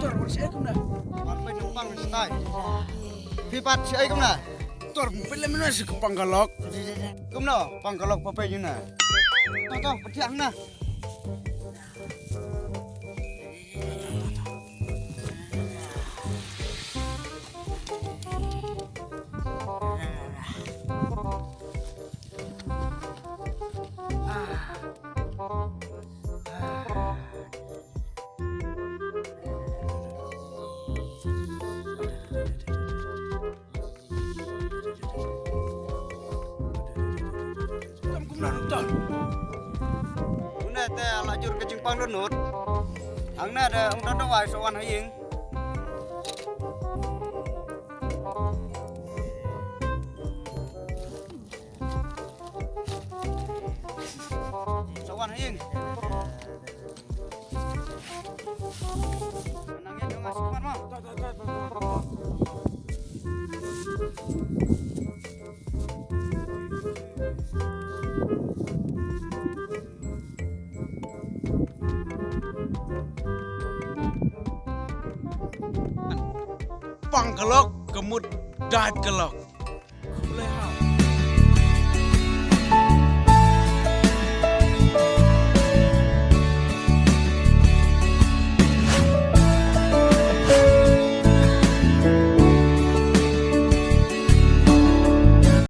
Tor si ay kumna. May numpang stay. Pipat si ay kumna. Tor pila man si Pangkalok. Kumna pangkalok papay yun na. Toto petiang na. Kuna teh lajur ke Jepang lunut. Angna ada ungta wai sowan haying. Sowan haying. Nangnya dia masuk kan mah. Pangkalok kemud dat kelok.